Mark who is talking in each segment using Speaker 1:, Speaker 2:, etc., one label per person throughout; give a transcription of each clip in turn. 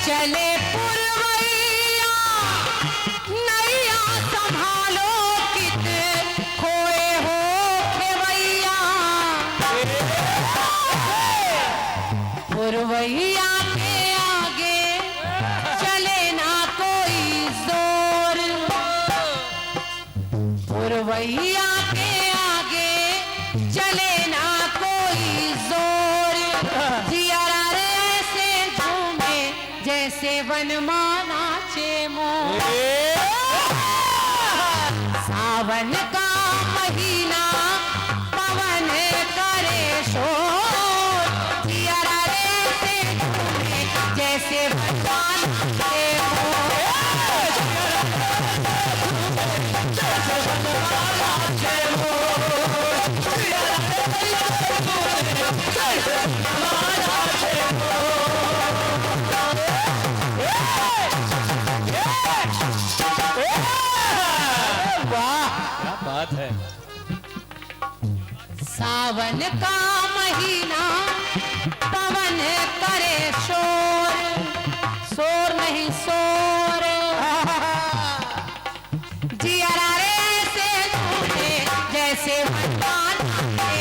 Speaker 1: चले पुरवैया नैया संभालो कित खोए हो खेवैया पुरवैया के आगे चले ना कोई जोर पुरवैया के आगे चले ना कोई जोर जियारा रे से झूमे जैसे वनमाला चे मोर सावन का महीना पवन करे शोर जियारा रे से झूमे जैसे वनमाला चे मोर
Speaker 2: बात है।
Speaker 1: सावन का महीना पवन करे शोर शोर नहीं शोर जियारा रे से झूमे जैसे भगवान के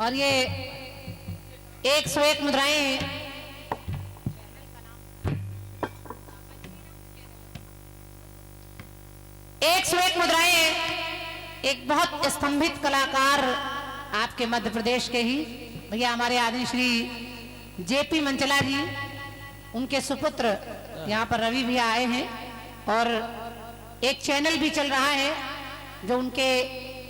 Speaker 1: और ये 101 मुद्राएं एक बहुत स्तंभित कलाकार आपके मध्य प्रदेश के ही भैया हमारे आदरणीय श्री जेपी मंचला जी उनके सुपुत्र यहाँ पर रवि भैया आए हैं और एक चैनल भी चल रहा है जो उनके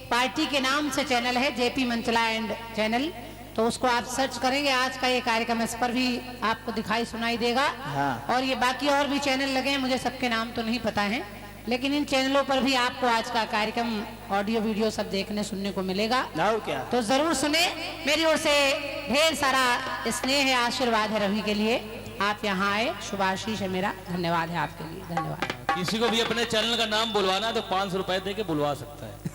Speaker 1: पार्टी के नाम से चैनल है जेपी मंचला एंड चैनल तो उसको आप सर्च करेंगे आज का ये कार्यक्रम इस पर भी आपको दिखाई सुनाई देगा। हाँ। और ये बाकी और भी चैनल लगे हैं मुझे सबके नाम तो नहीं पता है लेकिन इन चैनलों पर भी आपको आज का कार्यक्रम ऑडियो वीडियो सब देखने सुनने को मिलेगा क्या? तो जरूर सुने मेरी ओर से ढेर सारा स्नेह है आशीर्वाद है रवि के लिए आप यहाँ आए शुभाशीष है मेरा धन्यवाद है आपके लिए धन्यवाद।
Speaker 2: किसी को भी अपने चैनल का नाम बुलवाना तो 500 रुपए दे के बुलवा सकता है।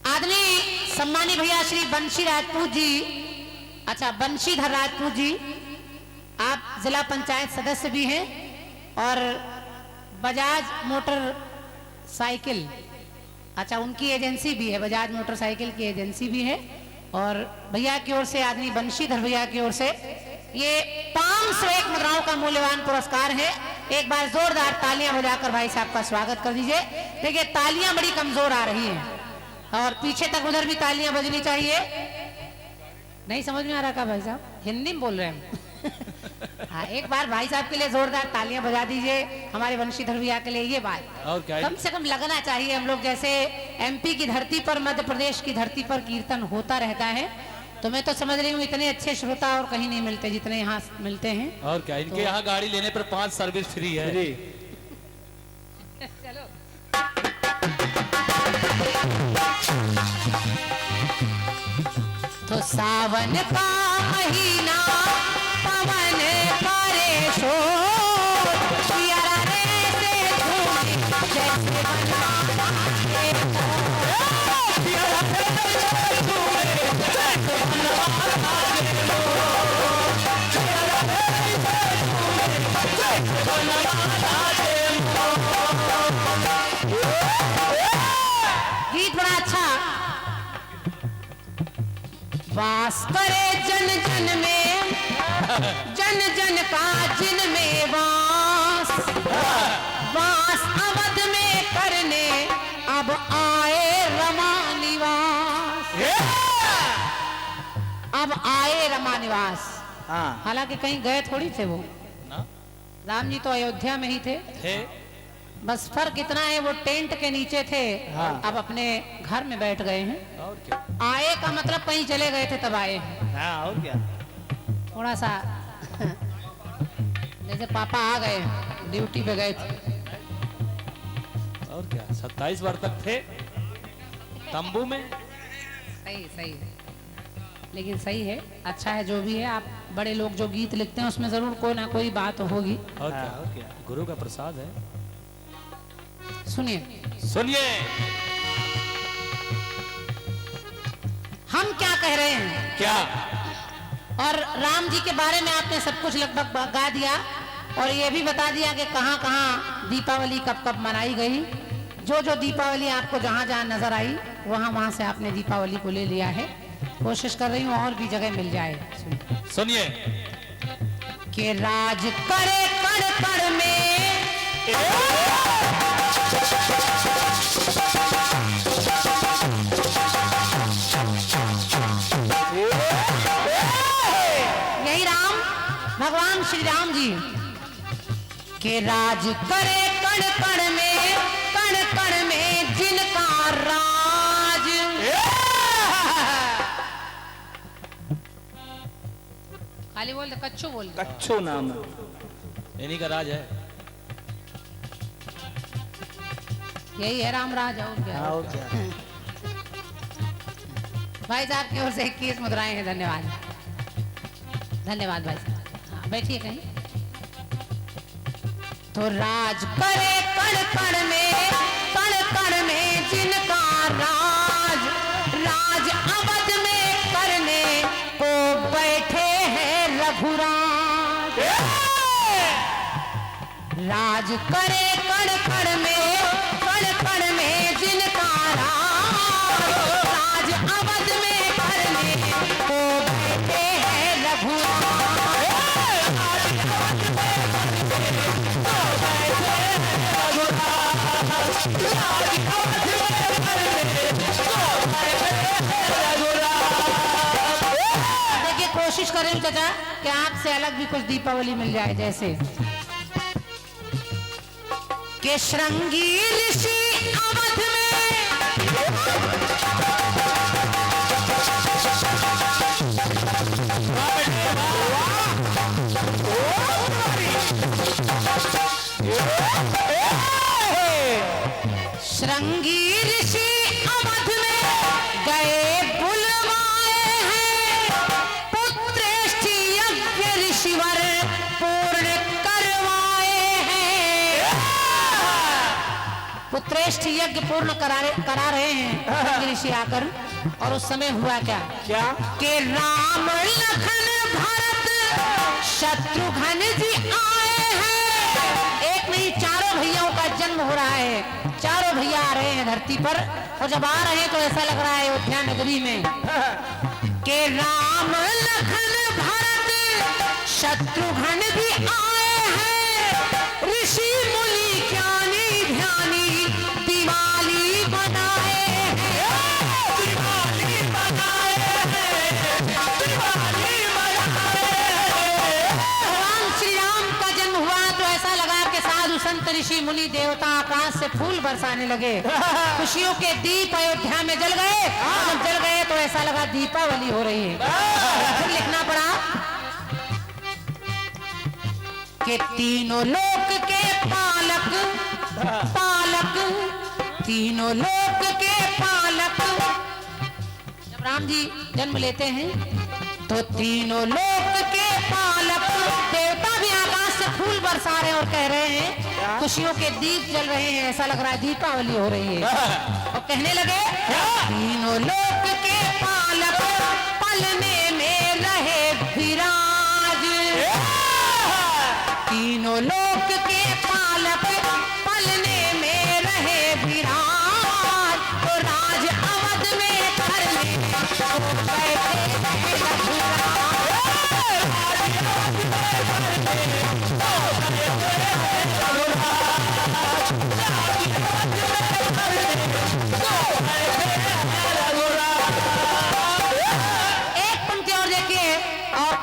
Speaker 1: आदरणीय सम्मानी भैया श्री बंशी राजपूत जी अच्छा बंशीधर राजपूत जी आप जिला पंचायत सदस्य भी हैं और बजाज मोटर साइकिल अच्छा उनकी एजेंसी भी है बजाज मोटरसाइकिल की एजेंसी भी है और भैया की ओर से आदरणीय बंशीधर भैया की ओर से ये 501 मुद्राओं का मूल्यवान पुरस्कार है। एक बार जोरदार तालियां बजाकर भाई साहब का स्वागत कर दीजिए। देखिए तालियां बड़ी कमजोर आ रही हैं और पीछे तक उधर भी तालियां बजनी चाहिए। नहीं समझ में आ रहा का भाई साहब हिंदी में बोल रहे हैं हाँ एक बार भाई साहब के लिए जोरदार तालियां बजा दीजिए हमारे बंशीधर भैया के लिए ये बात
Speaker 2: और क्या
Speaker 1: कम से कम लगना चाहिए। हम लोग जैसे एमपी की धरती पर मध्य प्रदेश की धरती पर कीर्तन होता रहता है तो मैं तो समझ रही हूँ इतने अच्छे श्रोता और कहीं नहीं मिलते जितने यहाँ मिलते हैं।
Speaker 2: और क्या, इनके यहाँ गाड़ी लेने पर 5 सर्विस फ्री है।
Speaker 1: चलो तो सावन का महीना पवन करे शोर, पियरा रे से झूमे जैसे बनाना के मोर। पियरा रे से झूमे जैसे बनाना के मोर। पियरा रे से झूमे जैसे बनाना के मोर। गीत बड़ा अच्छा। वास करे जन जन में, जन जन का जिन में वास, वास अवध में करने अब आए रमा निवास। अब आए रमा निवास। हालांकि कहीं गए थोड़ी थे वो
Speaker 2: ना?
Speaker 1: राम जी तो अयोध्या में ही थे। बस फर्क इतना है वो टेंट के नीचे थे, अब अपने घर में बैठ गए हैं।
Speaker 2: और क्या,
Speaker 1: आए का मतलब कहीं चले गए थे तब आए हैं।
Speaker 3: हाँ, और क्या,
Speaker 1: थोड़ा सा जैसे पापा आ गए ड्यूटी पे गए थे।
Speaker 2: और क्या, 27 बार तक थे तंबू में।
Speaker 1: सही सही है, लेकिन सही है, अच्छा है जो भी है। आप बड़े लोग जो गीत लिखते हैं उसमें जरूर कोई ना कोई बात होगी।
Speaker 2: और क्या, गुरु का प्रसाद है।
Speaker 1: सुनिए
Speaker 2: सुनिए,
Speaker 1: हम क्या कह रहे हैं।
Speaker 2: क्या?
Speaker 1: और राम जी के बारे में आपने सब कुछ लगभग गा दिया और ये भी बता दिया कि कहाँ कहाँ दीपावली कब कब मनाई गई। जो जो दीपावली आपको जहाँ जहाँ नजर आई वहाँ वहाँ से आपने दीपावली को ले लिया है। कोशिश कर रही हूँ और भी जगह मिल जाए।
Speaker 2: सुनिए,
Speaker 1: कि राज करे कण कण में, यही राम भगवान श्री राम जी के राज करे कण कण में जिनका राज। खाली बोल दे, कच्चू बोल दे।
Speaker 3: कच्छो नाम
Speaker 2: इन्हीं का राज है।
Speaker 1: यही है राम राज। और क्या,
Speaker 3: हाँ, और क्या।
Speaker 1: भाई साहब की ओर से 21 मुद्राएं हैं। धन्यवाद, धन्यवाद भाई साहब। हाँ, बैठिए कहीं। तो राज करे कण कण में जिनका राज, राज अवध में करने को बैठे हैं रघुराज। राज करे कण कण में जिनका राज, राज अवध में करने को बैठे हैं रघुराज। देखिए, कोशिश करें चाचा कि आपसे अलग भी कुछ दीपावली मिल जाए। जैसे के श्रृंगी ऋषि अवध श्रृंगी ऋषि अवध में गए बुलवाए हैं, पुत्रेष्ठ यज्ञ ऋषिवर पूर्ण करवाए हैं। पुत्रेष्ठ यज्ञ पूर्ण करा रहे हैं ऋषि आकर। और उस समय हुआ क्या कि राम लखन भरत शत्रुघ्न जी आए हैं। एक नहीं, चारों भैयाओं का जन्म हो रहा है। चारों भैया आ रहे हैं धरती पर। और जब आ रहे हैं तो ऐसा लग रहा है अयोध्या नगरी में कि राम लखन भरत शत्रुघ्न भी आए हैं। ऋषि मुनि ज्ञानी ध्यानी दिवाली बनाए हैं। दिवाली बनाए हैं, दिवाली बनाए हैं। भगवान श्री राम का जन्म हुआ तो ऐसा लगा कि साधु संत संत ऋषि मुनि देवता आकाश से फूल बरसाने लगे। खुशियों के दीप अयोध्या में जल गए। जब जल गए तो ऐसा लगा दीपावली हो रही है। फिर लिखना पड़ा कि तीनों लोक के पालक तीनों लोक के पालक। जब राम जी जन्म लेते हैं तो तीनों लोक के पालक देवता भी आकाश से फूल बरसा रहे हैं और कह रहे हैं खुशियों के दीप जल रहे हैं, ऐसा लग रहा है दीपावली हो रही है। और कहने लगे तीनों लोक के पालक पलने में रहे विराज। तीनों लोक के पालक पलने में रहे विराज। तो राज अवध में धरने बैठे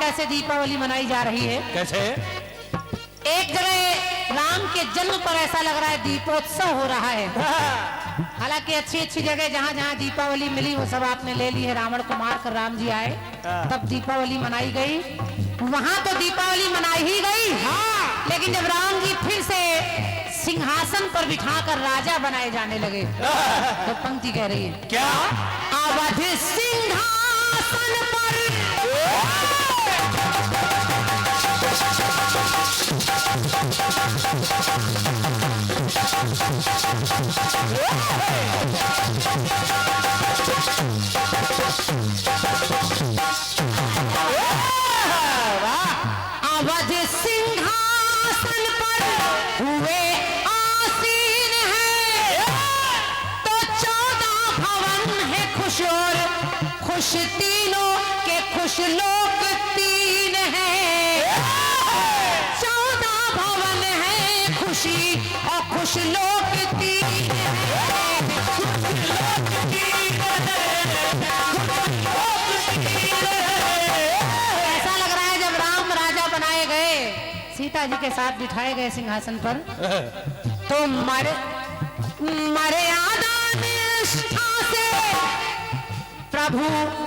Speaker 1: कैसे दीपावली मनाई जा रही है।
Speaker 2: कैसे?
Speaker 1: एक जगह राम के जन्म पर ऐसा लग रहा है दीपोत्सव हो रहा है। हालांकि अच्छी अच्छी जगह जहाँ जहाँ दीपावली मिली वो सब आपने ले ली है। रावण को मार कर राम जी आए तब दीपावली मनाई गई, वहां तो दीपावली मनाई ही गई। लेकिन जब राम जी फिर से सिंहासन पर बिठाकर राजा बनाए जाने लगे तो पंक्ति कह रही है
Speaker 2: क्या?
Speaker 1: अवध सिंहासन पर अवध सिंहासन पर हुए आसीन है। तो 14 भवन है खुश और खुश, तीनों के खुश लोक तीन है। 14 भवन है खुशी और खुश लोक तीन है। ऐसा लग रहा है जब राम राजा बनाए गए, सीता जी के साथ बिठाए गए सिंहासन पर, तो मर्यादा निष्ठा से प्रभु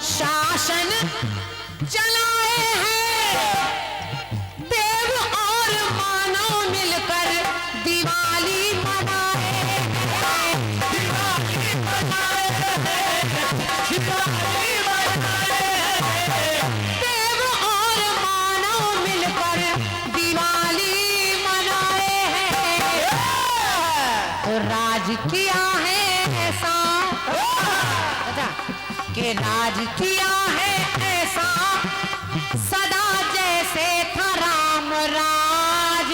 Speaker 1: शासन चलाए हैं। देव और मानव मिलकर दिवाली मनाए हैं। दिवाली मनाए हैं। दिवाली मनाए हैं। देव और मानव मिलकर दिवाली मनाए हैं। तो राज किया है ऐसा कि राज किया है ऐसा सदा जैसे था राम राज।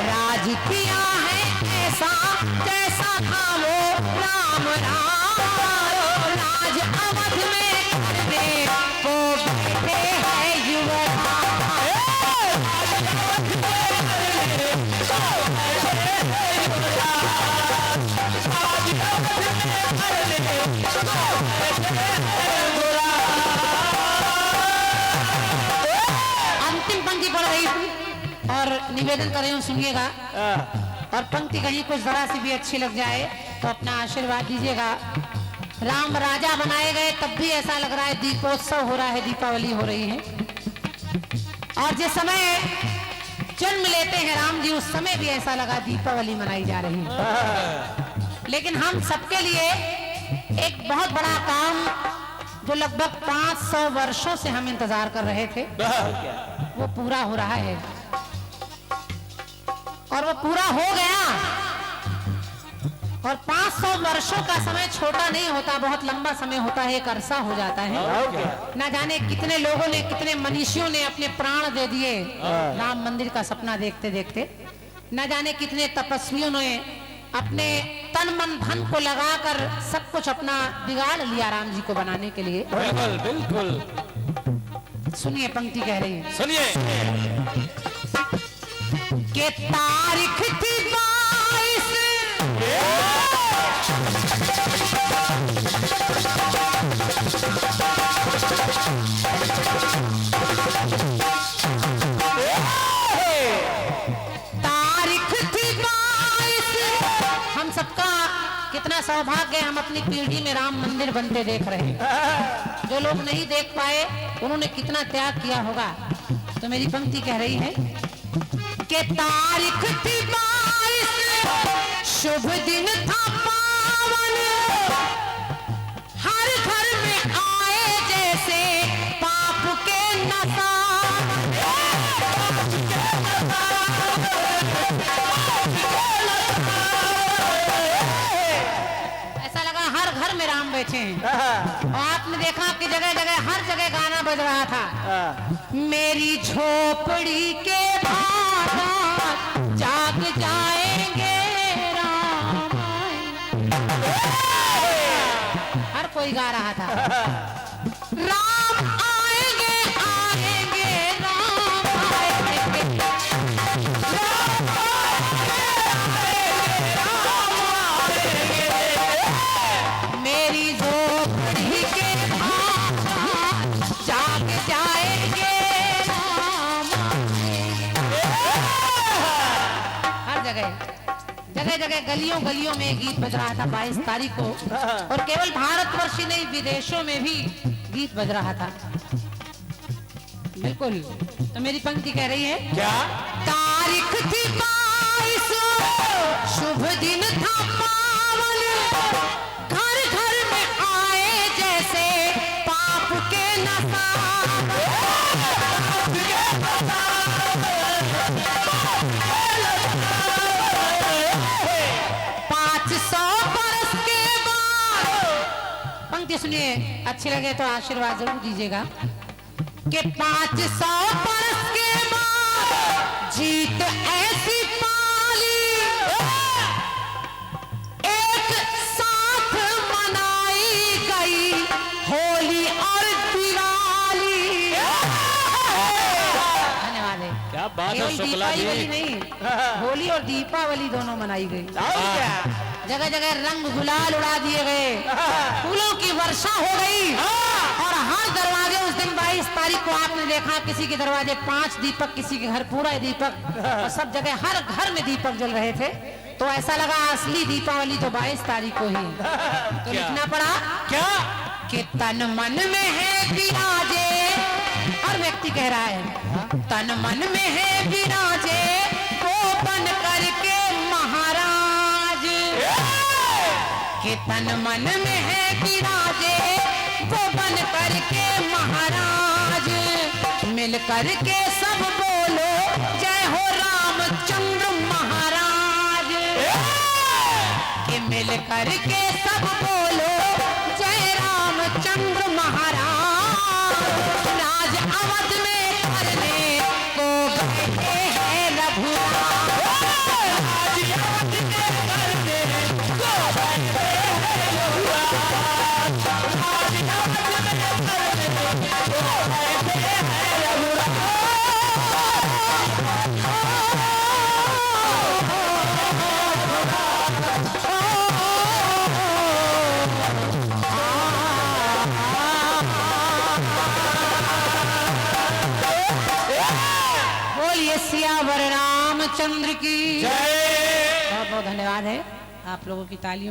Speaker 1: राज किया है ऐसा जैसा था वो राम राज। राज अवध में करने को बैठे हैं युवराज। अंतिम पंक्ति पढ़ रही हूँ और निवेदन कर रही हूँ, सुनिएगा। और पंक्ति कहीं कुछ जरा सी भी अच्छी लग जाए तो अपना आशीर्वाद दीजिएगा। राम राजा बनाए गए तब भी ऐसा लग रहा है दीपोत्सव हो रहा है, दीपावली हो रही है। और जिस समय जन्म लेते हैं राम जी उस समय भी ऐसा लगा दीपावली मनाई जा रही है। लेकिन हम सबके लिए एक बहुत बड़ा काम जो लगभग 500 वर्षों से हम इंतजार कर रहे थे वो पूरा हो रहा है। और वो पूरा हो गया। और 500 वर्षों का समय छोटा नहीं होता, बहुत लंबा समय होता है, एक अरसा हो जाता है। ना जाने कितने लोगों ने, कितने मनीषियों ने अपने प्राण दे दिए राम मंदिर का सपना देखते देखते। ना जाने कितने तपस्वियों ने अपने तन मन धन को लगाकर सब कुछ अपना बिगाड़ लिया राम जी को बनाने के लिए।
Speaker 2: बिल्कुल बिल्कुल।
Speaker 1: सुनिए पंक्ति कह रही है,
Speaker 2: सुनिए।
Speaker 1: के तारीख थी 22 तारीख सौभाग्य हम अपनी पीढ़ी में राम मंदिर बनते देख रहे हैं। जो लोग नहीं देख पाए उन्होंने कितना त्याग किया होगा। तो मेरी पंक्ति कह रही है कि तारीख थी 22, शुभ दिन था पावन, हर घर में आए जैसे पाप के नशा। ऐसा लगा हर घर में राम बैठे हैं। और आपने देखा कि जगह जगह हर जगह गाना बज रहा था, मेरी झोपड़ी के बाहर जाग जाएंगे राम आएंगे। हर कोई गा रहा था, राम आएंगे आएंगे राम आएंगे, मेरी झोपड़ी के बाहर जाग जाएंगे राम आएंगे। हर जगह जगह जगह गलियों गलियों में गीत बज रहा था 22 तारीख को। और केवल भारतवर्ष ही नहीं, विदेशों में भी गीत बज रहा था। बिल्कुल। तो मेरी पंक्ति कह रही है
Speaker 3: क्या?
Speaker 1: तारीख थी 22, शुभ दिन था पावन, घर घर में आए जैसे पाप के नशा। 500 बरस के बाद, पंक्ति सुनिए, अच्छी लगे तो आशीर्वाद जरूर दीजिएगा, कि 500 बरस के बाद जीत ऐसी पाली, एक साथ मनाई गई होली और दिवाली। धन्यवाद है।
Speaker 2: क्या बात है
Speaker 1: केवल
Speaker 2: शुक्ला जी।
Speaker 1: दीपावली नहीं, होली और दीपावली दोनों मनाई गई। जगह जगह रंग गुलाल उड़ा दिए गए, फूलों की वर्षा हो गई। और हर दरवाजे उस दिन 22 तारीख को आपने देखा, किसी के दरवाजे 5 दीपक, किसी के घर पूरा दीपक, और सब जगह हर घर में दीपक जल रहे थे। तो ऐसा लगा असली दीपावली तो 22 तारीख को ही। तो लिखना पड़ा
Speaker 3: क्या?
Speaker 1: कि तन मन में है विराजे, और व्यक्ति कह रहा है तन मन में है विराजे, वो बन करके महाराज, कि तन मन में है विराजे, वो बन करके महाराज, मिल करके सब बोलो जय हो रामचंद्र महाराज, कि मिल करके सब बोलो जय रामचंद्र महाराज, राज अवध में करने को गए हैं रघुराम, राज अवध में करने को गए हैं रघुराम, राज अवध में करने को गए हैं रघुराम। बोलिए सियावर रामचंद्र की
Speaker 3: जय।
Speaker 1: बहुत बहुत धन्यवाद है आप लोगों की तालियों